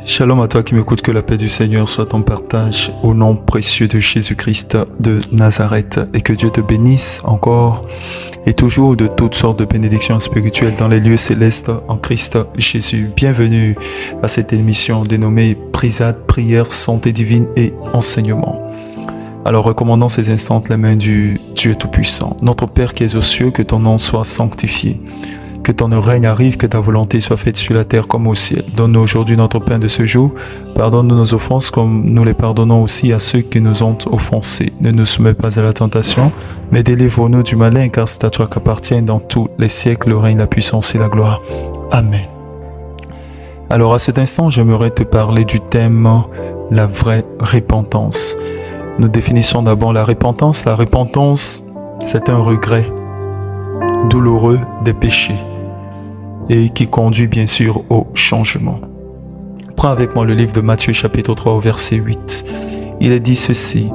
Shalom à toi qui m'écoutes, que la paix du Seigneur soit en partage au nom précieux de Jésus-Christ de Nazareth, et que Dieu te bénisse encore et toujours de toutes sortes de bénédictions spirituelles dans les lieux célestes en Christ Jésus. Bienvenue à cette émission dénommée Prisade, prière, santé divine et enseignement. Alors recommandons ces instants entre les mains du Dieu Tout-Puissant. Notre Père qui es aux cieux, que ton nom soit sanctifié. Que ton règne arrive, que ta volonté soit faite sur la terre comme au ciel. Donne-nous aujourd'hui notre pain de ce jour. Pardonne-nous nos offenses comme nous les pardonnons aussi à ceux qui nous ont offensés. Ne nous soumets pas à la tentation, mais délivre-nous du malin, car c'est à toi qu'appartient dans tous les siècles le règne, la puissance et la gloire. Amen. Alors à cet instant, j'aimerais te parler du thème « La vraie repentance ». Nous définissons d'abord la repentance. La repentance, c'est un regret douloureux des péchés et qui conduit bien sûr au changement. Prends avec moi le livre de Matthieu chapitre 3 au verset 8. Il est dit ceci: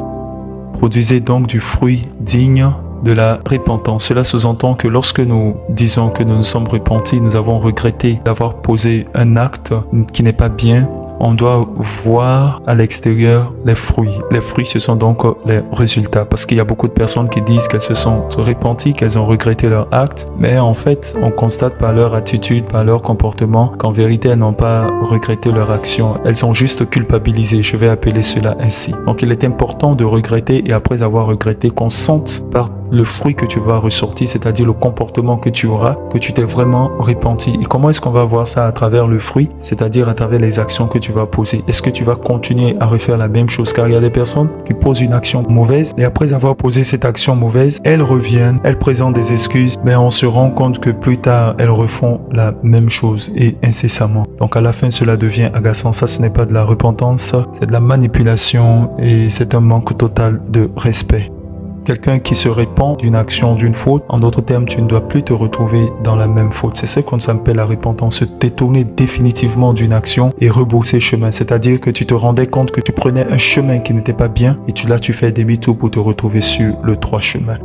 produisez donc du fruit digne de la repentance. Cela sous-entend que lorsque nous disons que nous nous sommes repentis, nous avons regretté d'avoir posé un acte qui n'est pas bien, on doit voir à l'extérieur les fruits. Les fruits, ce sont donc les résultats. Parce qu'il y a beaucoup de personnes qui disent qu'elles se sont repenties, qu'elles ont regretté leur acte. Mais en fait, on constate par leur attitude, par leur comportement, qu'en vérité, elles n'ont pas regretté leur action. Elles ont juste culpabilisé. Je vais appeler cela ainsi. Donc, il est important de regretter, et après avoir regretté, qu'on sente par le fruit que tu vas ressortir, c'est-à-dire le comportement que tu auras, que tu t'es vraiment repenti. Et comment est-ce qu'on va voir ça? À travers le fruit, c'est-à-dire à travers les actions que tu vas poser. Est-ce que tu vas continuer à refaire la même chose? Car il y a des personnes qui posent une action mauvaise, et après avoir posé cette action mauvaise, elles reviennent, elles présentent des excuses, mais on se rend compte que plus tard, elles refont la même chose, et incessamment. Donc à la fin, cela devient agaçant. Ça, ce n'est pas de la repentance, c'est de la manipulation, et c'est un manque total de respect. Quelqu'un qui se répand d'une action, d'une faute, en d'autres termes, tu ne dois plus te retrouver dans la même faute. C'est ce qu'on appelle la repentance, se détourner définitivement d'une action et rebrousser chemin. C'est-à-dire que tu te rendais compte que tu prenais un chemin qui n'était pas bien, et tu fais demi-tour pour te retrouver sur le droit chemin.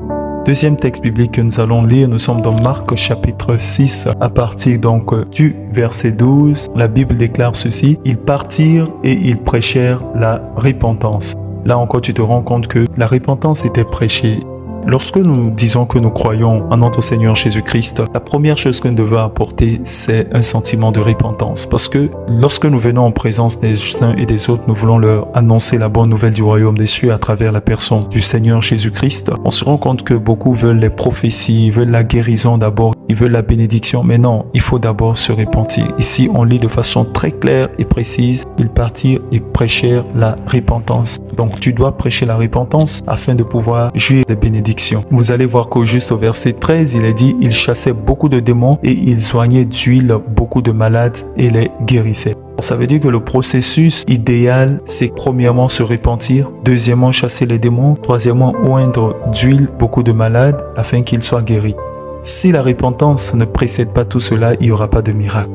Deuxième texte biblique que nous allons lire, nous sommes dans Marc chapitre 6, à partir donc du verset 12. La Bible déclare ceci: ils partirent et ils prêchèrent la repentance. Là encore, tu te rends compte que la repentance était prêchée. Lorsque nous disons que nous croyons en notre Seigneur Jésus-Christ, la première chose que nous devons apporter, c'est un sentiment de repentance. Parce que lorsque nous venons en présence des uns et des autres, nous voulons leur annoncer la bonne nouvelle du royaume des cieux à travers la personne du Seigneur Jésus-Christ. On se rend compte que beaucoup veulent les prophéties, ils veulent la guérison d'abord, ils veulent la bénédiction. Mais non, il faut d'abord se repentir. Ici, on lit de façon très claire et précise: ils partirent et prêchèrent la repentance. Donc, tu dois prêcher la repentance afin de pouvoir jouir des bénédictions. Vous allez voir qu'au juste au verset 13, il est dit: ils chassaient beaucoup de démons et ils soignaient d'huile beaucoup de malades et les guérissaient. Ça veut dire que le processus idéal, c'est premièrement se repentir, deuxièmement chasser les démons, troisièmement oindre d'huile beaucoup de malades afin qu'ils soient guéris. Si la repentance ne précède pas tout cela, il n'y aura pas de miracle.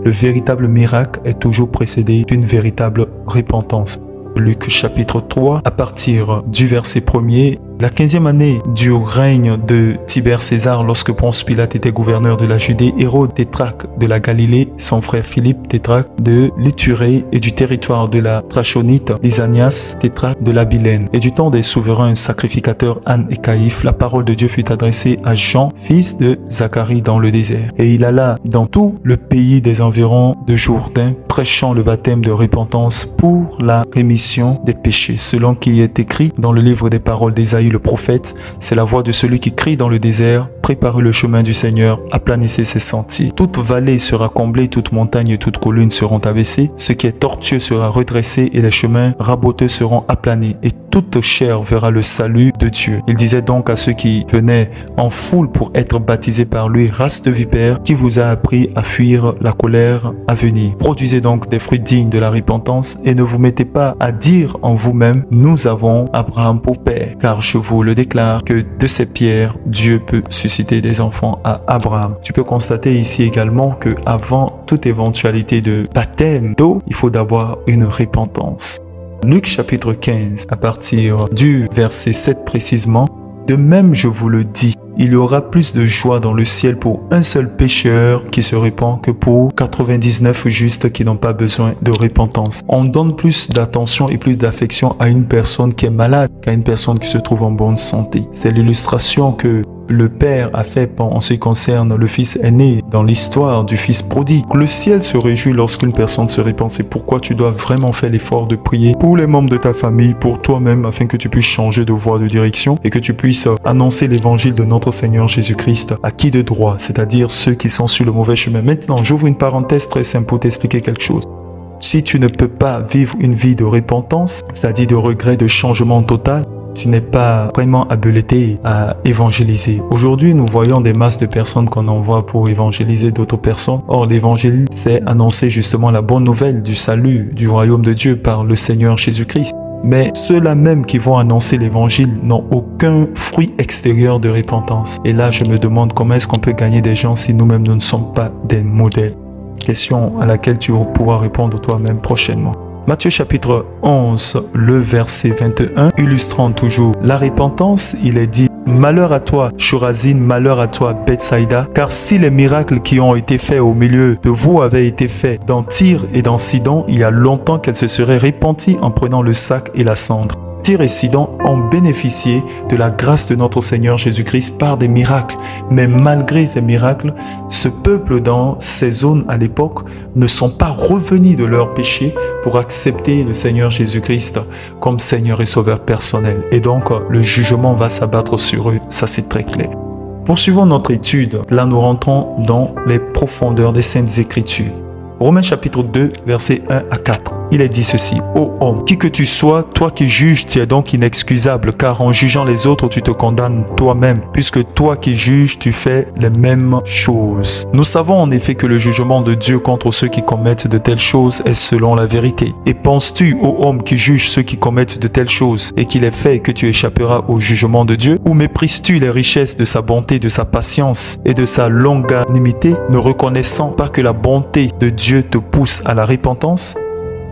Le véritable miracle est toujours précédé d'une véritable repentance. Luc chapitre 3, à partir du verset 1er. La 15e année du règne de Tibère César, lorsque Ponce Pilate était gouverneur de la Judée, Hérode tétrarque de la Galilée, son frère Philippe tétrarque de l'Ithurée et du territoire de la Trachonite, Lysanias tétrarque de la Bilène. Et du temps des souverains sacrificateurs Anne et Caïphe, la parole de Dieu fut adressée à Jean, fils de Zacharie, dans le désert. Et il alla dans tout le pays des environs de Jourdain, prêchant le baptême de repentance pour la rémission des péchés, selon qui est écrit dans le livre des paroles d'Ésaïe, le prophète, c'est la voix de celui qui crie dans le désert, préparez le chemin du Seigneur, aplanissez ses sentiers. Toute vallée sera comblée, toute montagne et toute colline seront abaissées, ce qui est tortueux sera redressé et les chemins raboteux seront aplani et toute chair verra le salut de Dieu. Il disait donc à ceux qui venaient en foule pour être baptisés par lui, race de vipères, qui vous a appris à fuir la colère à venir. Produisez donc des fruits dignes de la repentance et ne vous mettez pas à dire en vous-même, nous avons Abraham pour père, car je vous le déclare que de ces pierres, Dieu peut susciter des enfants à Abraham. Tu peux constater ici également que avant toute éventualité de baptême d'eau, il faut d'abord une repentance. Luc chapitre 15, à partir du verset 7 précisément, de même je vous le dis, il y aura plus de joie dans le ciel pour un seul pécheur qui se répand que pour 99 justes qui n'ont pas besoin de repentance. On donne plus d'attention et plus d'affection à une personne qui est malade qu'à une personne qui se trouve en bonne santé. C'est l'illustration que le Père a fait en ce qui concerne le Fils aîné dans l'histoire du Fils prodigue. Le ciel se réjouit lorsqu'une personne se répand. C'est pourquoi tu dois vraiment faire l'effort de prier pour les membres de ta famille, pour toi-même, afin que tu puisses changer de voie de direction et que tu puisses annoncer l'évangile de notre Seigneur Jésus-Christ à qui de droit, c'est-à-dire ceux qui sont sur le mauvais chemin. Maintenant, j'ouvre une parenthèse très simple pour t'expliquer quelque chose. Si tu ne peux pas vivre une vie de repentance, c'est-à-dire de regret, de changement total, tu n'es pas vraiment habilité à évangéliser. Aujourd'hui, nous voyons des masses de personnes qu'on envoie pour évangéliser d'autres personnes. Or, l'évangile, c'est annoncer justement la bonne nouvelle du salut du royaume de Dieu par le Seigneur Jésus-Christ. Mais ceux-là même qui vont annoncer l'évangile n'ont aucun fruit extérieur de repentance. Et là, je me demande comment est-ce qu'on peut gagner des gens si nous-mêmes nous ne sommes pas des modèles. Question à laquelle tu pourras répondre toi-même prochainement. Matthieu chapitre 11, le verset 21, illustrant toujours la repentance, il est dit « Malheur à toi, Chorazine, malheur à toi, Bethsaïda, car si les miracles qui ont été faits au milieu de vous avaient été faits dans Tyr et dans Sidon, il y a longtemps qu'elles se seraient repenties en prenant le sac et la cendre. » Tyr et Sidon ont bénéficié de la grâce de notre Seigneur Jésus-Christ par des miracles. Mais malgré ces miracles, ce peuple dans ces zones à l'époque ne sont pas revenus de leurs péchés pour accepter le Seigneur Jésus-Christ comme Seigneur et Sauveur personnel. Et donc, le jugement va s'abattre sur eux. Ça, c'est très clair. Poursuivons notre étude. Là, nous rentrons dans les profondeurs des Saintes Écritures. Romains chapitre 2, versets 1 à 4. Il est dit ceci, « Ô homme, qui que tu sois, toi qui juges, tu es donc inexcusable, car en jugeant les autres, tu te condamnes toi-même, puisque toi qui juges, tu fais les mêmes choses. Nous savons en effet que le jugement de Dieu contre ceux qui commettent de telles choses est selon la vérité. Et penses-tu, ô homme qui juge ceux qui commettent de telles choses, et qu'il est fait que tu échapperas au jugement de Dieu? Ou méprises-tu les richesses de sa bonté, de sa patience et de sa longanimité, ne reconnaissant pas que la bonté de Dieu te pousse à la repentance? »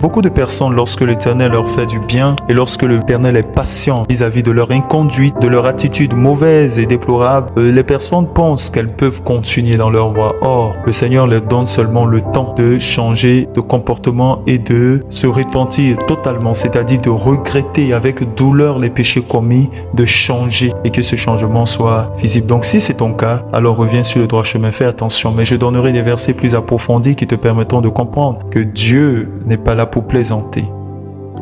Beaucoup de personnes, lorsque l'Éternel leur fait du bien et lorsque l'Éternel est patient vis-à-vis de leur inconduite, de leur attitude mauvaise et déplorable, les personnes pensent qu'elles peuvent continuer dans leur voie. Or, le Seigneur leur donne seulement le temps de changer de comportement et de se repentir totalement, c'est-à-dire de regretter avec douleur les péchés commis, de changer et que ce changement soit visible. Donc si c'est ton cas, alors reviens sur le droit chemin, fais attention. Mais je donnerai des versets plus approfondis qui te permettront de comprendre que Dieu n'est pas là pour plaisanter.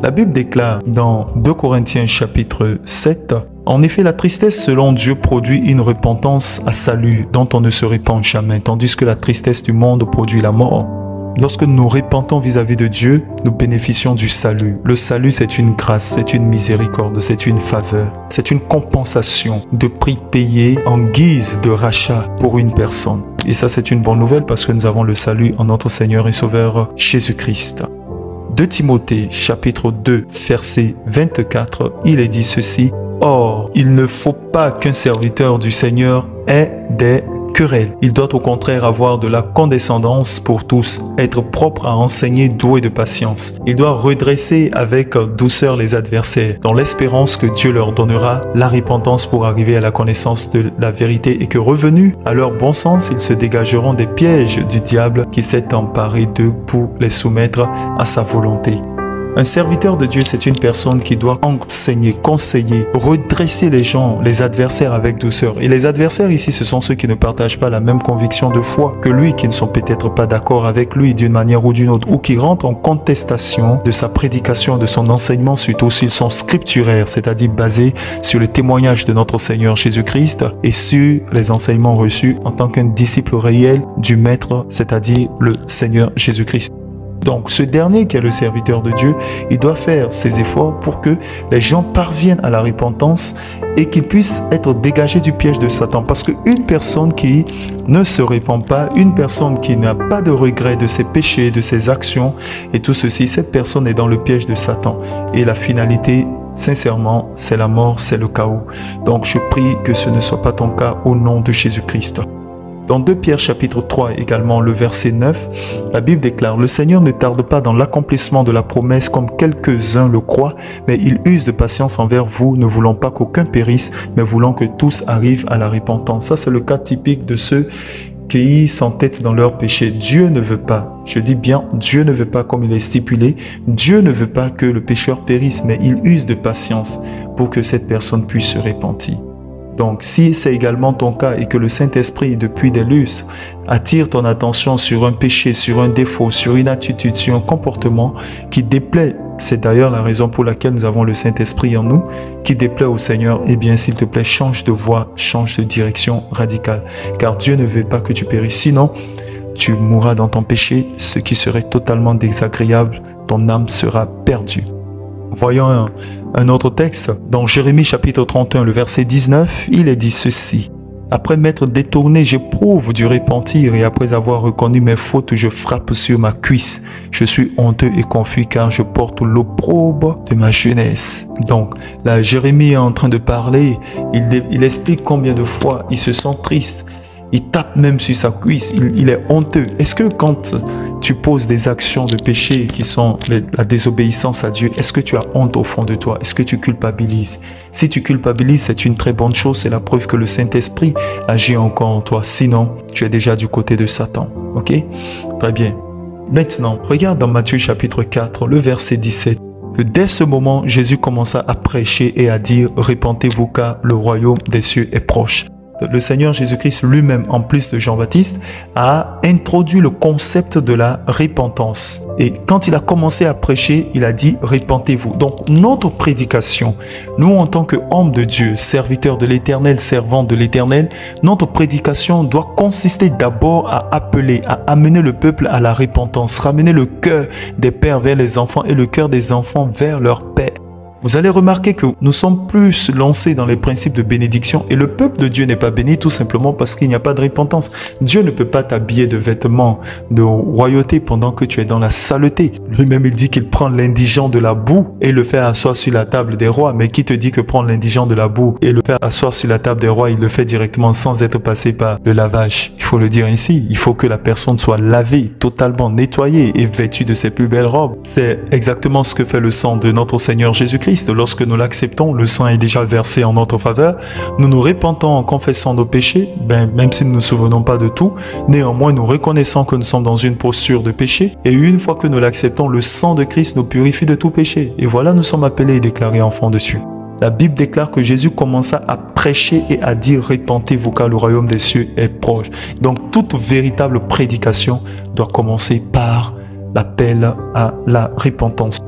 La Bible déclare dans 2 Corinthiens chapitre 7, « En effet, la tristesse selon Dieu produit une repentance à salut dont on ne se repent jamais, tandis que la tristesse du monde produit la mort. » Lorsque nous nous repentons vis-à-vis de Dieu, nous bénéficions du salut. Le salut, c'est une grâce, c'est une miséricorde, c'est une faveur. C'est une compensation de prix payé en guise de rachat pour une personne. Et ça, c'est une bonne nouvelle parce que nous avons le salut en notre Seigneur et Sauveur Jésus-Christ. 2 Timothée chapitre 2 verset 24, il est dit ceci, « Or, il ne faut pas qu'un serviteur du Seigneur ait des querelles. Il doit au contraire avoir de la condescendance pour tous, être propre à enseigner, doué de patience. Il doit redresser avec douceur les adversaires, dans l'espérance que Dieu leur donnera la repentance pour arriver à la connaissance de la vérité et que revenus à leur bon sens, ils se dégageront des pièges du diable qui s'est emparé d'eux pour les soumettre à sa volonté. » Un serviteur de Dieu, c'est une personne qui doit enseigner, conseiller, redresser les gens, les adversaires avec douceur. Et les adversaires ici, ce sont ceux qui ne partagent pas la même conviction de foi que lui, qui ne sont peut-être pas d'accord avec lui d'une manière ou d'une autre, ou qui rentrent en contestation de sa prédication, de son enseignement, surtout s'ils sont scripturaires, c'est-à-dire basés sur le témoignage de notre Seigneur Jésus-Christ et sur les enseignements reçus en tant qu'un disciple réel du Maître, c'est-à-dire le Seigneur Jésus-Christ. Donc, ce dernier qui est le serviteur de Dieu, il doit faire ses efforts pour que les gens parviennent à la repentance et qu'ils puissent être dégagés du piège de Satan. Parce qu'une personne qui ne se répand pas, une personne qui n'a pas de regret de ses péchés, de ses actions et tout ceci, cette personne est dans le piège de Satan. Et la finalité, sincèrement, c'est la mort, c'est le chaos. Donc, je prie que ce ne soit pas ton cas au nom de Jésus-Christ. Dans 2 Pierre chapitre 3 également, le verset 9, la Bible déclare « Le Seigneur ne tarde pas dans l'accomplissement de la promesse comme quelques-uns le croient, mais il use de patience envers vous, ne voulant pas qu'aucun périsse, mais voulant que tous arrivent à la repentance. » Ça, c'est le cas typique de ceux qui s'entêtent dans leur péché. Dieu ne veut pas, je dis bien, Dieu ne veut pas comme il est stipulé, Dieu ne veut pas que le pécheur périsse, mais il use de patience pour que cette personne puisse se repentir. Donc, si c'est également ton cas et que le Saint-Esprit, depuis des lustres, attire ton attention sur un péché, sur un défaut, sur une attitude, sur un comportement qui déplaît, c'est d'ailleurs la raison pour laquelle nous avons le Saint-Esprit en nous, qui déplaît au Seigneur, eh bien, s'il te plaît, change de voie, change de direction radicale. Car Dieu ne veut pas que tu périsses, sinon tu mourras dans ton péché, ce qui serait totalement désagréable, ton âme sera perdue. Voyons un autre texte. Dans Jérémie chapitre 31, le verset 19, il est dit ceci. « Après m'être détourné, j'éprouve du repentir et après avoir reconnu mes fautes, je frappe sur ma cuisse. Je suis honteux et confus car je porte l'opprobre de ma jeunesse. » Donc, là, Jérémie est en train de parler. Il explique combien de fois il se sent triste. Il tape même sur sa cuisse, il est honteux. Est-ce que quand tu poses des actions de péché qui sont la désobéissance à Dieu, est-ce que tu as honte au fond de toi? Est-ce que tu culpabilises? Si tu culpabilises, c'est une très bonne chose, c'est la preuve que le Saint-Esprit agit encore en toi. Sinon, tu es déjà du côté de Satan. Ok? Très bien. Maintenant, regarde dans Matthieu chapitre 4, le verset 17. Que dès ce moment, Jésus commença à prêcher et à dire « Repentez-vous car le royaume des cieux est proche ». Le Seigneur Jésus-Christ lui-même, en plus de Jean-Baptiste, a introduit le concept de la repentance. Et quand il a commencé à prêcher, il a dit « Repentez-vous ». Donc, notre prédication, nous en tant qu'hommes de Dieu, serviteurs de l'Éternel, servants de l'Éternel, notre prédication doit consister d'abord à appeler, à amener le peuple à la repentance, ramener le cœur des pères vers les enfants et le cœur des enfants vers leur père. Vous allez remarquer que nous sommes plus lancés dans les principes de bénédiction et le peuple de Dieu n'est pas béni tout simplement parce qu'il n'y a pas de repentance. Dieu ne peut pas t'habiller de vêtements de royauté pendant que tu es dans la saleté. Lui-même, il dit qu'il prend l'indigent de la boue et le fait asseoir sur la table des rois. Mais qui te dit que prendre l'indigent de la boue et le faire asseoir sur la table des rois, il le fait directement sans être passé par le lavage? Il faut le dire ici. Il faut que la personne soit lavée, totalement nettoyée et vêtue de ses plus belles robes. C'est exactement ce que fait le sang de notre Seigneur Jésus-Christ. Lorsque nous l'acceptons, le sang est déjà versé en notre faveur. Nous nous repentons en confessant nos péchés, même si nous ne nous souvenons pas de tout. Néanmoins, nous reconnaissons que nous sommes dans une posture de péché. Et une fois que nous l'acceptons, le sang de Christ nous purifie de tout péché. Et voilà, nous sommes appelés et déclarés enfants de Dieu. La Bible déclare que Jésus commença à prêcher et à dire « Repentez-vous car le royaume des cieux est proche ». Donc, toute véritable prédication doit commencer par l'appel à la repentance.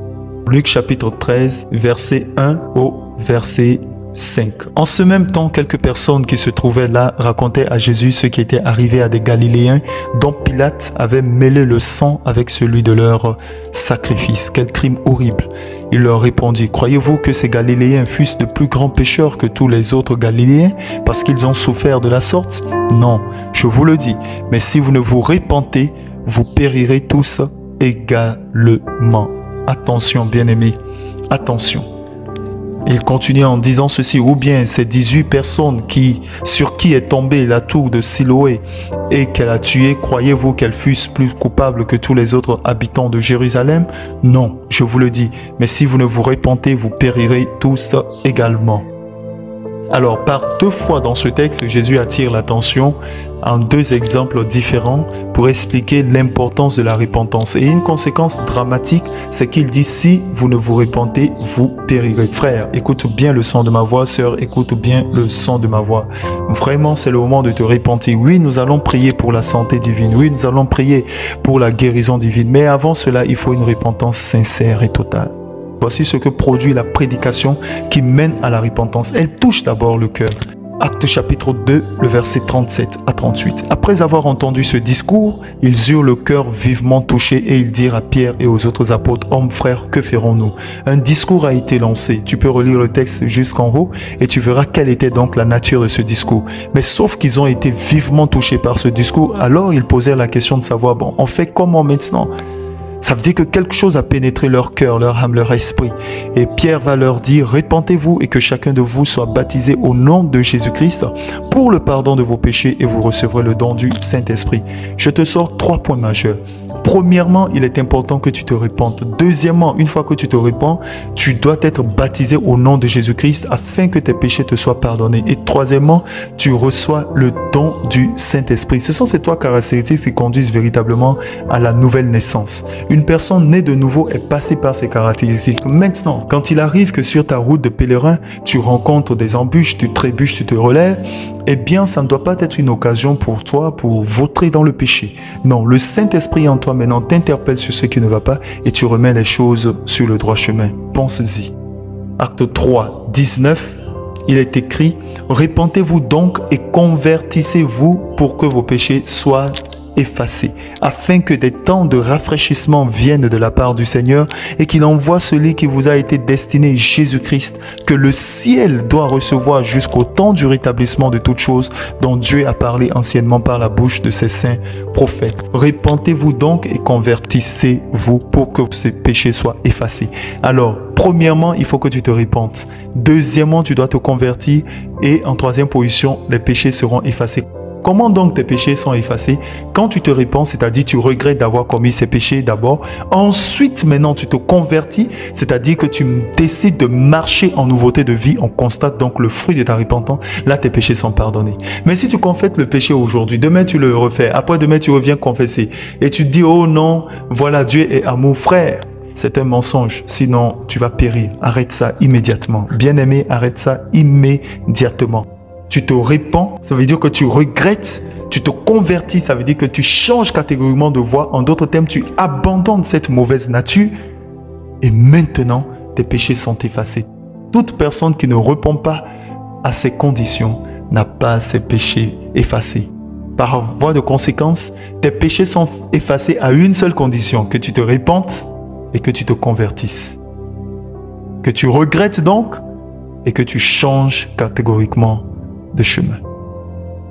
Luc chapitre 13, verset 1 au verset 5. En ce même temps, quelques personnes qui se trouvaient là racontaient à Jésus ce qui était arrivé à des Galiléens dont Pilate avait mêlé le sang avec celui de leur sacrifice. Quel crime horrible! Il leur répondit, « Croyez-vous que ces Galiléens fussent de plus grands pécheurs que tous les autres Galiléens parce qu'ils ont souffert de la sorte? Non, je vous le dis, mais si vous ne vous repentez, vous périrez tous également. » Attention, bien-aimés, attention. Il continue en disant ceci, ou bien ces 18 personnes sur qui est tombée la tour de Siloé et qu'elle a tué, croyez-vous qu'elles fussent plus coupables que tous les autres habitants de Jérusalem? Non, je vous le dis, mais si vous ne vous repentez, vous périrez tous également. Alors, par 2 fois dans ce texte, Jésus attire l'attention en 2 exemples différents pour expliquer l'importance de la repentance. Et une conséquence dramatique, c'est qu'il dit, si vous ne vous repentez, vous périrez. Frère, écoute bien le son de ma voix. Sœur, écoute bien le son de ma voix. Vraiment, c'est le moment de te repentir. Oui, nous allons prier pour la santé divine. Oui, nous allons prier pour la guérison divine. Mais avant cela, il faut une repentance sincère et totale. Voici ce que produit la prédication qui mène à la repentance. Elle touche d'abord le cœur. Actes chapitre 2, le verset 37 à 38. Après avoir entendu ce discours, ils eurent le cœur vivement touché et ils dirent à Pierre et aux autres apôtres, « Hommes, frères, que ferons-nous » Un discours a été lancé. Tu peux relire le texte jusqu'en haut et tu verras quelle était donc la nature de ce discours. Mais sauf qu'ils ont été vivement touchés par ce discours, alors ils posèrent la question de savoir, bon, on fait comment maintenant ? Ça veut dire que quelque chose a pénétré leur cœur, leur âme, leur esprit. Et Pierre va leur dire, repentez-vous et que chacun de vous soit baptisé au nom de Jésus-Christ pour le pardon de vos péchés et vous recevrez le don du Saint-Esprit. Je te sors 3 points majeurs. Premièrement, il est important que tu te repentes. Deuxièmement, une fois que tu te repens, tu dois être baptisé au nom de Jésus-Christ afin que tes péchés te soient pardonnés. Et troisièmement, tu reçois le don du Saint-Esprit. Ce sont ces 3 caractéristiques qui conduisent véritablement à la nouvelle naissance. Une personne née de nouveau est passée par ces caractéristiques. Maintenant, quand il arrive que sur ta route de pèlerin, tu rencontres des embûches, tu trébuches, tu te relèves, eh bien, ça ne doit pas être une occasion pour toi pour vautrer dans le péché. Non, le Saint-Esprit en toi maintenant t'interpelle sur ce qui ne va pas et tu remets les choses sur le droit chemin. Pense-y. Acte 3, 19, il est écrit « Repentez-vous donc et convertissez-vous pour que vos péchés soient effacés, afin que des temps de rafraîchissement viennent de la part du Seigneur et qu'il envoie celui qui vous a été destiné, Jésus-Christ, que le ciel doit recevoir jusqu'au temps du rétablissement de toutes choses dont Dieu a parlé anciennement par la bouche de ses saints prophètes. Repentez-vous donc et convertissez-vous pour que ces péchés soient effacés. » Alors, premièrement, il faut que tu te repentes. Deuxièmement, tu dois te convertir et en troisième position, les péchés seront effacés. Comment donc tes péchés sont effacés? Quand tu te repens, c'est-à-dire tu regrettes d'avoir commis ces péchés d'abord. Ensuite, maintenant, tu te convertis, c'est-à-dire que tu décides de marcher en nouveauté de vie. On constate donc le fruit de ta repentance. Là, tes péchés sont pardonnés. Mais si tu confesses le péché aujourd'hui, demain tu le refais, après demain tu reviens confesser et tu te dis, oh non, voilà, Dieu est amour, frère. C'est un mensonge, sinon tu vas périr. Arrête ça immédiatement. Bien-aimé, arrête ça immédiatement. Tu te repens, ça veut dire que tu regrettes, tu te convertis, ça veut dire que tu changes catégoriquement de voie. En d'autres termes, tu abandonnes cette mauvaise nature et maintenant, tes péchés sont effacés. Toute personne qui ne répond pas à ces conditions n'a pas ses péchés effacés. Par voie de conséquence, tes péchés sont effacés à une seule condition, que tu te repentes et que tu te convertisses. Que tu regrettes donc et que tu changes catégoriquement de chemin.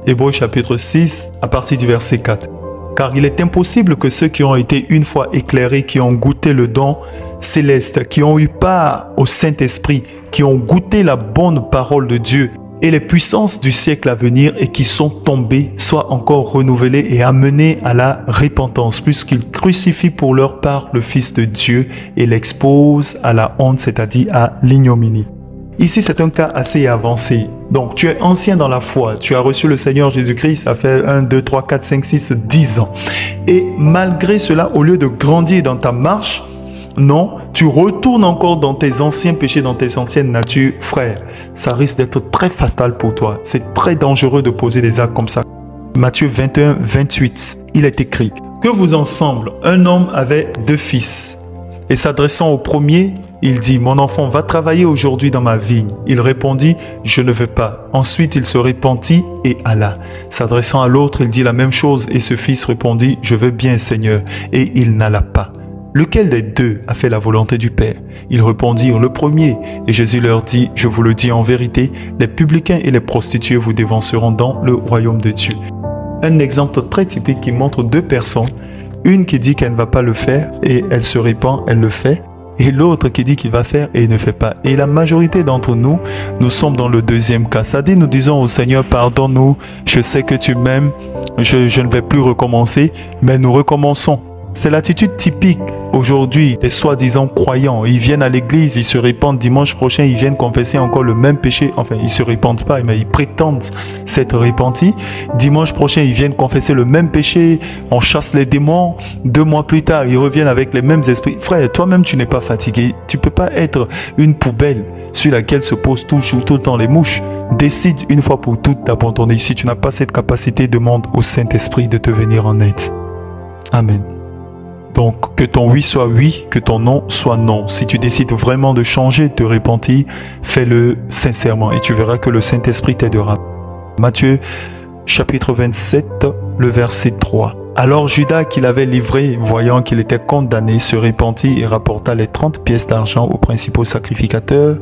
Hébreux chapitre 6, à partir du verset 4. Car il est impossible que ceux qui ont été une fois éclairés, qui ont goûté le don céleste, qui ont eu part au Saint-Esprit, qui ont goûté la bonne parole de Dieu et les puissances du siècle à venir et qui sont tombés, soient encore renouvelés et amenés à la repentance, puisqu'ils crucifient pour leur part le Fils de Dieu et l'exposent à la honte, c'est-à-dire à l'ignominie. Ici, c'est un cas assez avancé. Donc, tu es ancien dans la foi. Tu as reçu le Seigneur Jésus-Christ, ça fait 1, 2, 3, 4, 5, 6, 10 ans. Et malgré cela, au lieu de grandir dans ta marche, non, tu retournes encore dans tes anciens péchés, dans tes anciennes natures. Frère, ça risque d'être très fatal pour toi. C'est très dangereux de poser des actes comme ça. Matthieu 21, 28, il est écrit « Que vous ensemble, un homme avait 2 fils. Et s'adressant au premier, il dit, mon enfant, va travailler aujourd'hui dans ma vigne. Il répondit, je ne veux pas. Ensuite, il se repentit et alla. S'adressant à l'autre, il dit la même chose et ce fils répondit, je veux bien, Seigneur. Et il n'alla pas. Lequel des 2 a fait la volonté du Père? Ils répondirent, le premier. Et Jésus leur dit, je vous le dis en vérité, les publicains et les prostituées vous dévanceront dans le royaume de Dieu. Un exemple très typique qui montre 2 personnes. Une qui dit qu'elle ne va pas le faire et elle se répand, elle le fait. Et l'autre qui dit qu'il va faire et il ne fait pas. Et la majorité d'entre nous, nous sommes dans le deuxième cas. C'est-à-dire, nous disons au Seigneur, pardonne-nous, je sais que tu m'aimes, je ne vais plus recommencer, mais nous recommençons. C'est l'attitude typique aujourd'hui des soi-disant croyants. Ils viennent à l'église, ils se répandent. Dimanche prochain, ils viennent confesser encore le même péché. Enfin, ils se répandent pas, mais ils prétendent s'être repentis. Dimanche prochain, ils viennent confesser le même péché. On chasse les démons. 2 mois plus tard, ils reviennent avec les mêmes esprits. Frère, toi-même, tu n'es pas fatigué. Tu peux pas être une poubelle sur laquelle se posent toujours tout le temps les mouches. Décide une fois pour toutes d'abandonner. Si tu n'as pas cette capacité, demande au Saint-Esprit de te venir en aide. Amen. Donc, que ton oui soit oui, que ton non soit non. Si tu décides vraiment de changer, de te repentir, fais-le sincèrement et tu verras que le Saint-Esprit t'aidera. Matthieu, chapitre 27, le verset 3. Alors Judas, qui l'avait livré, voyant qu'il était condamné, se repentit et rapporta les 30 pièces d'argent aux principaux sacrificateurs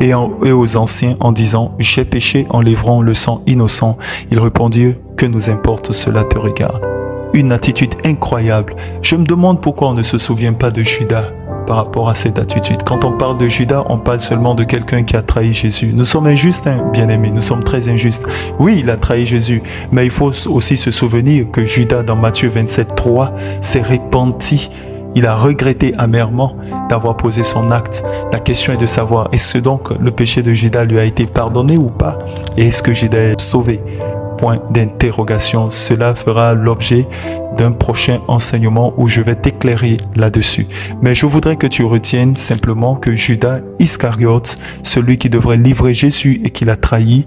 et aux anciens en disant « J'ai péché en livrant le sang innocent. » Ils répondirent « Que nous importe, cela te regarde. » Une attitude incroyable. Je me demande pourquoi on ne se souvient pas de Judas par rapport à cette attitude. Quand on parle de Judas, on parle seulement de quelqu'un qui a trahi Jésus. Nous sommes injustes, hein, bien-aimés, nous sommes très injustes. Oui, il a trahi Jésus, mais il faut aussi se souvenir que Judas, dans Matthieu 27, 3, s'est repenti. Il a regretté amèrement d'avoir posé son acte. La question est de savoir, est-ce que donc le péché de Judas lui a été pardonné ou pas? Et est-ce que Judas est sauvé? Point d'interrogation. Cela fera l'objet d'un prochain enseignement où je vais t'éclairer là-dessus. Mais je voudrais que tu retiennes simplement que Judas Iscariote, celui qui devrait livrer Jésus et qui l'a trahi,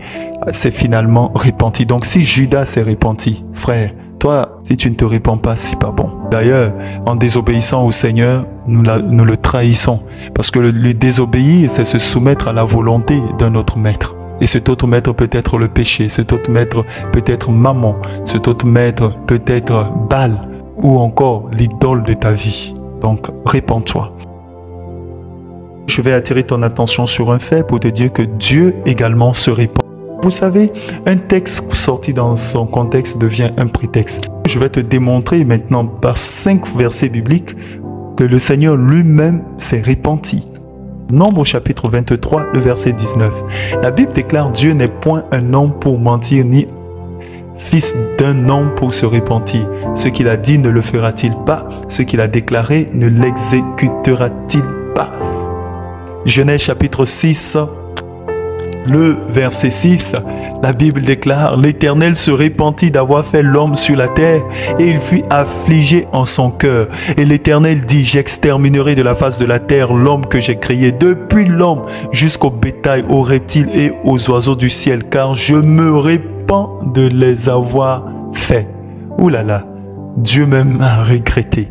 s'est finalement repenti. Donc si Judas s'est repenti, frère, toi, si tu ne te repens pas, c'est pas bon. D'ailleurs, en désobéissant au Seigneur, nous le trahissons. Parce que le désobéir, c'est se soumettre à la volonté d'un autre maître. Et cet autre maître peut être le péché, cet autre maître peut être maman, cet autre maître peut être Baal ou encore l'idole de ta vie. Donc, répands-toi. Je vais attirer ton attention sur un fait pour te dire que Dieu également se répand. Vous savez, un texte sorti dans son contexte devient un prétexte. Je vais te démontrer maintenant par 5 versets bibliques que le Seigneur lui-même s'est repenti. Nombre chapitre 23, le verset 19. La Bible déclare: Dieu n'est point un homme pour mentir, ni fils d'un homme pour se repentir. Ce qu'il a dit ne le fera-t-il pas? Ce qu'il a déclaré ne l'exécutera-t-il pas? Genèse chapitre 6, le verset 6, la Bible déclare: l'Éternel se repentit d'avoir fait l'homme sur la terre, et il fut affligé en son cœur. Et l'Éternel dit: j'exterminerai de la face de la terre l'homme que j'ai créé, depuis l'homme jusqu'au bétail, aux reptiles et aux oiseaux du ciel, car je me repens de les avoir faits. Ouh là là, Dieu même a regretté.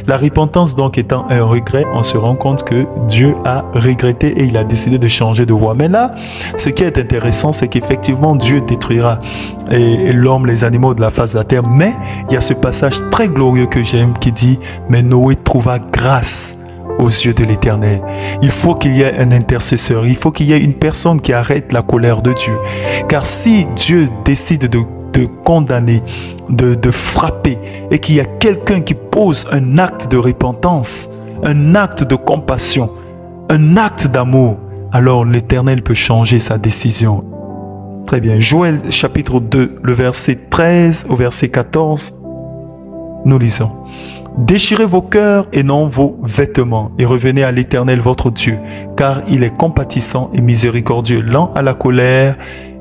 La repentance donc étant un regret, on se rend compte que Dieu a regretté et il a décidé de changer de voie. Mais là, ce qui est intéressant, c'est qu'effectivement Dieu détruira l'homme, les animaux de la face de la terre. Mais il y a ce passage très glorieux que j'aime qui dit: mais Noé trouva grâce aux yeux de l'Éternel. Il faut qu'il y ait un intercesseur, il faut qu'il y ait une personne qui arrête la colère de Dieu. Car si Dieu décide de condamner, de frapper, et qu'il y a quelqu'un qui pose un acte de repentance, un acte de compassion, un acte d'amour, alors l'Éternel peut changer sa décision. Très bien. Joël chapitre 2, le verset 13 au verset 14, nous lisons: déchirez vos cœurs et non vos vêtements, et revenez à l'Éternel votre Dieu, car il est compatissant et miséricordieux, lent à la colère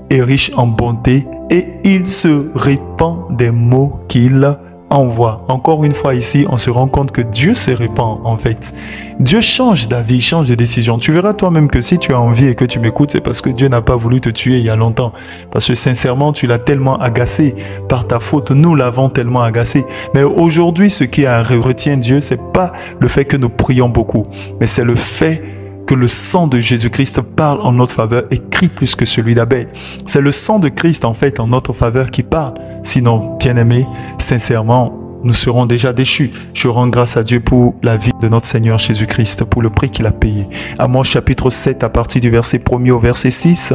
et riche en bonté, et il se répand des maux qu'il envoie. Encore une fois ici, on se rend compte que Dieu se répand en fait. Dieu change d'avis, change de décision. Tu verras toi-même que si tu as envie et que tu m'écoutes, c'est parce que Dieu n'a pas voulu te tuer il y a longtemps. Parce que sincèrement, tu l'as tellement agacé par ta faute. Nous l'avons tellement agacé. Mais aujourd'hui, ce qui retient Dieu, c'est pas le fait que nous prions beaucoup, mais c'est le fait que le sang de Jésus-Christ parle en notre faveur et crie plus que celui d'Abel. C'est le sang de Christ en fait en notre faveur qui parle. Sinon, bien-aimés, sincèrement, nous serons déjà déchus. Je rends grâce à Dieu pour la vie de notre Seigneur Jésus-Christ, pour le prix qu'il a payé. Amos chapitre 7, à partir du verset 1er au verset 6,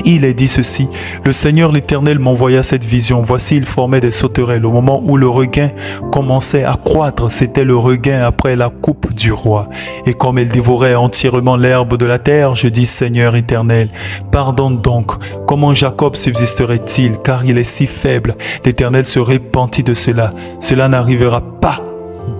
Il est dit ceci: le Seigneur l'Éternel m'envoya cette vision. Voici, il formait des sauterelles. Au moment où le regain commençait à croître, c'était le regain après la coupe du roi. Et comme il dévorait entièrement l'herbe de la terre, je dis: Seigneur Éternel, pardonne donc. Comment Jacob subsisterait-il, car il est si faible? L'Éternel se repentit de cela. Cela n'arrivera pas,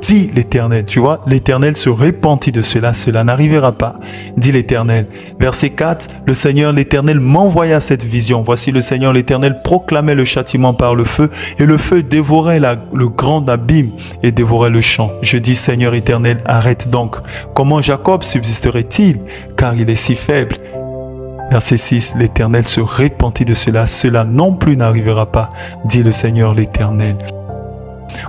dit l'Éternel. Tu vois, l'Éternel se repentit de cela. Cela n'arrivera pas, dit l'Éternel. Verset 4, le Seigneur l'Éternel m'envoya cette vision. Voici, le Seigneur l'Éternel proclamait le châtiment par le feu, et le feu dévorait le grand abîme et dévorait le champ. Je dis: Seigneur Éternel, arrête donc. Comment Jacob subsisterait-il, car il est si faible? Verset 6, l'Éternel se repentit de cela. Cela non plus n'arrivera pas, dit le Seigneur l'Éternel.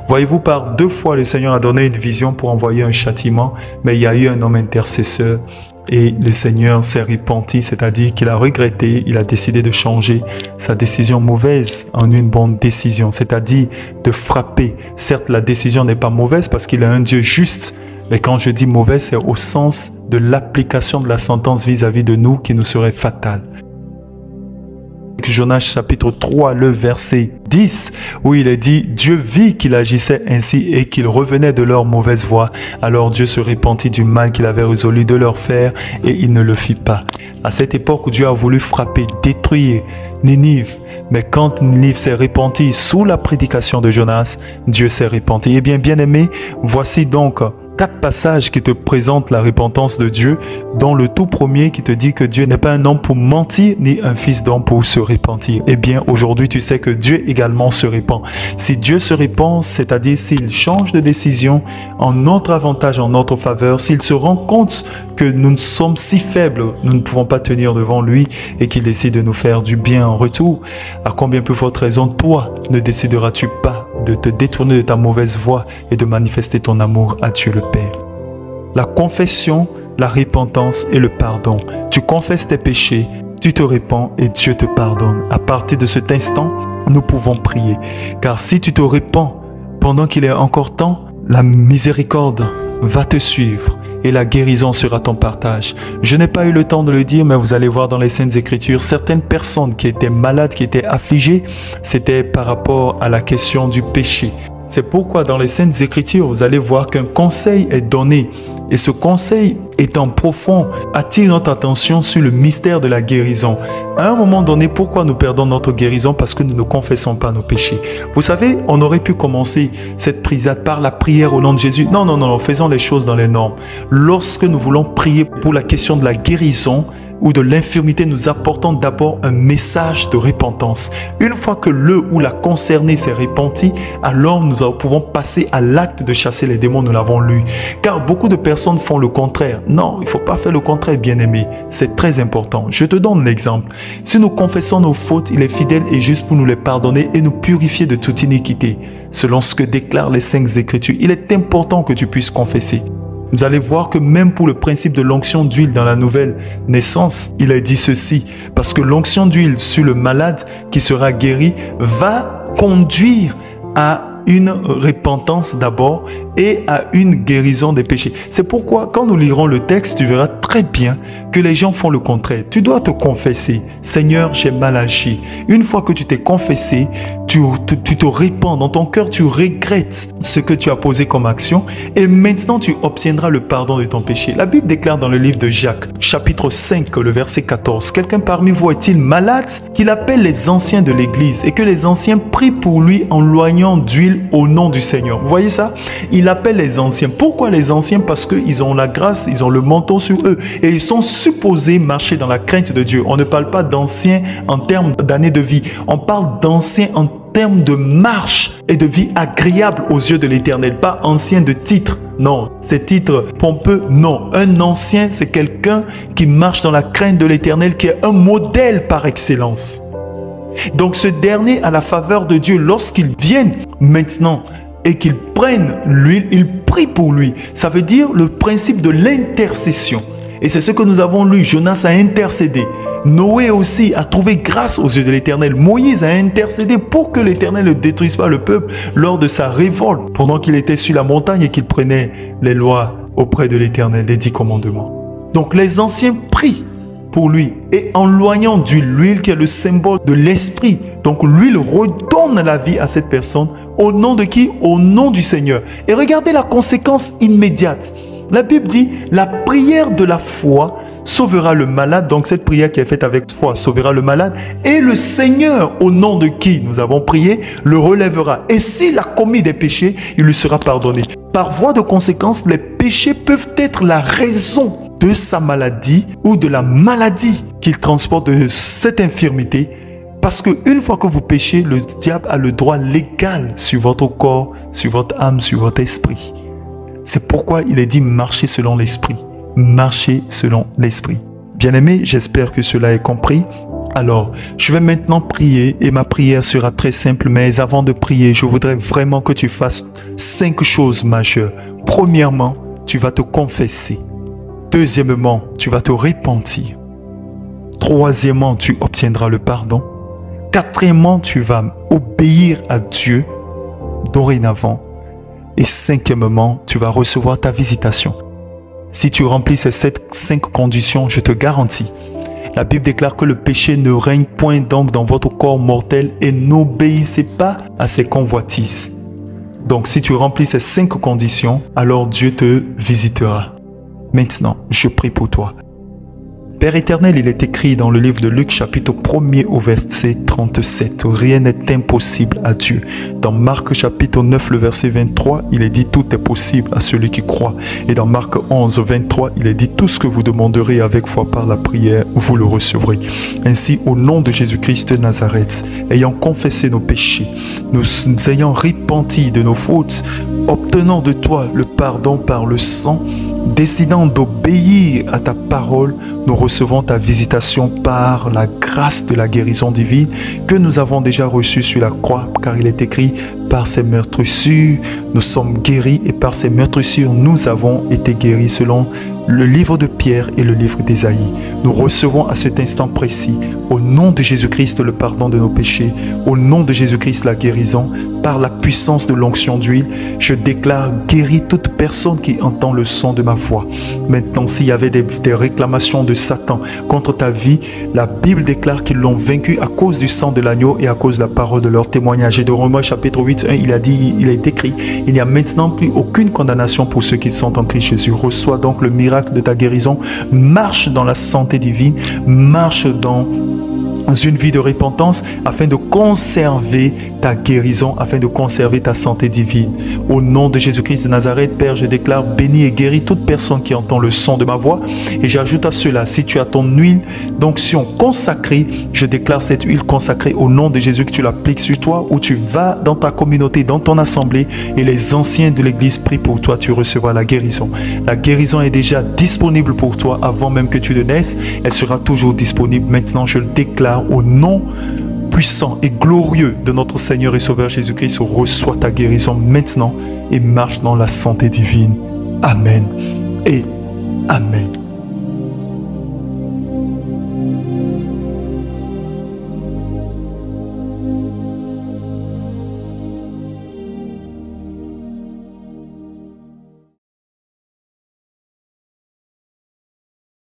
Voyez-vous, par 2 fois, le Seigneur a donné une vision pour envoyer un châtiment, mais il y a eu un homme intercesseur et le Seigneur s'est repenti, c'est-à-dire qu'il a regretté, il a décidé de changer sa décision mauvaise en une bonne décision, c'est-à-dire de frapper. Certes, la décision n'est pas mauvaise parce qu'il est un Dieu juste, mais quand je dis mauvaise, c'est au sens de l'application de la sentence vis-à-vis de nous qui nous serait fatale. Jonas chapitre 3, le verset 10, où il est dit: Dieu vit qu'il agissait ainsi et qu'il revenait de leur mauvaise voie. Alors Dieu se repentit du mal qu'il avait résolu de leur faire et il ne le fit pas. À cette époque où Dieu a voulu frapper, détruire Ninive, mais quand Ninive s'est repentie sous la prédication de Jonas, Dieu s'est repenti. Eh bien, bien-aimé, voici donc 4 passages qui te présentent la repentance de Dieu, dont le tout premier qui te dit que Dieu n'est pas un homme pour mentir, ni un fils d'homme pour se repentir. Eh bien, aujourd'hui, tu sais que Dieu également se repent. Si Dieu se repent, c'est-à-dire s'il change de décision en notre avantage, en notre faveur, s'il se rend compte que nous sommes si faibles, nous ne pouvons pas tenir devant lui et qu'il décide de nous faire du bien en retour, à combien plus forte raison, toi, ne décideras-tu pas de te détourner de ta mauvaise voie et de manifester ton amour à Dieu le Père? La confession, la repentance et le pardon. Tu confesses tes péchés, tu te repens et Dieu te pardonne. À partir de cet instant, nous pouvons prier. Car si tu te repens pendant qu'il est encore temps, la miséricorde va te suivre et la guérison sera ton partage. Je n'ai pas eu le temps de le dire, mais vous allez voir dans les Saintes Écritures, certaines personnes qui étaient malades, qui étaient affligées, c'était par rapport à la question du péché. C'est pourquoi dans les Saintes Écritures, vous allez voir qu'un conseil est donné. Et ce conseil étant profond, attire notre attention sur le mystère de la guérison. À un moment donné, pourquoi nous perdons notre guérison? Parce que nous ne confessons pas nos péchés. Vous savez, on aurait pu commencer cette prisade par la prière au nom de Jésus. Non, non, non, faisons les choses dans les normes. Lorsque nous voulons prier pour la question de la guérison ou de l'infirmité, nous apportons d'abord un message de repentance. Une fois que le ou la concernée s'est repenti, alors nous pouvons passer à l'acte de chasser les démons, nous l'avons lu. Car beaucoup de personnes font le contraire. Non, il ne faut pas faire le contraire, bien-aimé. C'est très important. Je te donne l'exemple. Si nous confessons nos fautes, il est fidèle et juste pour nous les pardonner et nous purifier de toute iniquité. Selon ce que déclarent les Saintes Écritures, il est important que tu puisses confesser. Vous allez voir que même pour le principe de l'onction d'huile dans la nouvelle naissance, il est dit ceci. Parce que l'onction d'huile sur le malade qui sera guéri va conduire à une repentance d'abord et à une guérison des péchés. C'est pourquoi quand nous lirons le texte, tu verras très bien que les gens font le contraire. Tu dois te confesser. Seigneur, j'ai mal agi. Une fois que tu t'es confessé, tu te repens dans ton cœur, tu regrettes ce que tu as posé comme action et maintenant tu obtiendras le pardon de ton péché. La Bible déclare dans le livre de Jacques, chapitre 5, le verset 14, quelqu'un parmi vous est-il malade? Qu'il appelle les anciens de l'église et que les anciens prient pour lui en loignant d'huile au nom du Seigneur. Vous voyez ça? Il appelle les anciens. Pourquoi les anciens? Parce qu'ils ont la grâce, ils ont le manteau sur eux et ils sont supposés marcher dans la crainte de Dieu. On ne parle pas d'anciens en termes d'années de vie. On parle d'anciens en termes de marche et de vie agréable aux yeux de l'Éternel. Pas ancien de titre. Non, ces titres pompeux, non. Un ancien, c'est quelqu'un qui marche dans la crainte de l'Éternel, qui est un modèle par excellence. Donc ce dernier, à la faveur de Dieu, lorsqu'ils viennent maintenant et qu'ils prennent l'huile, ils prient pour lui. Ça veut dire le principe de l'intercession. Et c'est ce que nous avons lu. Jonas a intercédé. Noé aussi a trouvé grâce aux yeux de l'Éternel. Moïse a intercédé pour que l'Éternel ne détruise pas le peuple lors de sa révolte, pendant qu'il était sur la montagne et qu'il prenait les lois auprès de l'Éternel, les 10 commandements. Donc les anciens prient pour lui et en loignant d'huile qui est le symbole de l'esprit. Donc l'huile redonne la vie à cette personne. Au nom de qui? Au nom du Seigneur. Et regardez la conséquence immédiate. La Bible dit, la prière de la foi sauvera le malade. Donc cette prière qui est faite avec foi sauvera le malade. Et le Seigneur, au nom de qui nous avons prié, le relèvera. Et s'il a commis des péchés, il lui sera pardonné. Par voie de conséquence, les péchés peuvent être la raison de sa maladie ou de la maladie qu'il transporte, de cette infirmité. Parce qu'une fois que vous péchez, le diable a le droit légal sur votre corps, sur votre âme, sur votre esprit. C'est pourquoi il est dit marcher selon l'esprit. Marcher selon l'esprit. Bien-aimé, j'espère que cela est compris. Alors, je vais maintenant prier et ma prière sera très simple. Mais avant de prier, je voudrais vraiment que tu fasses 5 choses majeures. Premièrement, tu vas te confesser. Deuxièmement, tu vas te repentir. Troisièmement, tu obtiendras le pardon. Quatrièmement, tu vas obéir à Dieu dorénavant. Et cinquièmement, tu vas recevoir ta visitation. Si tu remplis ces 5 conditions, je te garantis. La Bible déclare que le péché ne règne point donc dans votre corps mortel et n'obéissez pas à ses convoitises. Donc si tu remplis ces 5 conditions, alors Dieu te visitera. Maintenant, je prie pour toi. Père éternel, il est écrit dans le livre de Luc chapitre 1er au verset 37. Rien n'est impossible à Dieu. Dans Marc chapitre 9, le verset 23, il est dit tout est possible à celui qui croit. Et dans Marc 11, 23, il est dit tout ce que vous demanderez avec foi par la prière, vous le recevrez. Ainsi, au nom de Jésus-Christ de Nazareth, ayant confessé nos péchés, nous ayant repenti de nos fautes, obtenant de toi le pardon par le sang, décidant d'obéir à ta parole, nous recevons ta visitation par la grâce de la guérison divine que nous avons déjà reçue sur la croix, car il est écrit, par ses meurtrissures, nous sommes guéris et par ses meurtrissures, nous avons été guéris selon le livre de Pierre et le livre d'Ésaïe. Nous recevons à cet instant précis, au nom de Jésus-Christ, le pardon de nos péchés, au nom de Jésus-Christ, la guérison, par la puissance de l'onction d'huile, je déclare guéri toute personne qui entend le son de ma voix. Maintenant, s'il y avait des réclamations de Satan contre ta vie, la Bible déclare qu'ils l'ont vaincu à cause du sang de l'agneau et à cause de la parole de leur témoignage. Et de Romains chapitre 8, 1, il est écrit, il n'y a maintenant plus aucune condamnation pour ceux qui sont en Christ Jésus. Reçois donc le miracle de ta guérison, marche dans la santé divine, marche dans une vie de repentance afin de conserver ta guérison, afin de conserver ta santé divine. Au nom de Jésus-Christ de Nazareth, Père, je déclare béni et guéri toute personne qui entend le son de ma voix. Et j'ajoute à cela, si tu as ton huile d'onction consacrée, je déclare cette huile consacrée au nom de Jésus, que tu l'appliques sur toi, ou tu vas dans ta communauté, dans ton assemblée, et les anciens de l'église prient pour toi, tu recevras la guérison. La guérison est déjà disponible pour toi avant même que tu ne naisses. Elle sera toujours disponible. Maintenant, je le déclare au nom puissant et glorieux de notre Seigneur et Sauveur Jésus-Christ. Reçois ta guérison maintenant et marche dans la santé divine. Amen et Amen.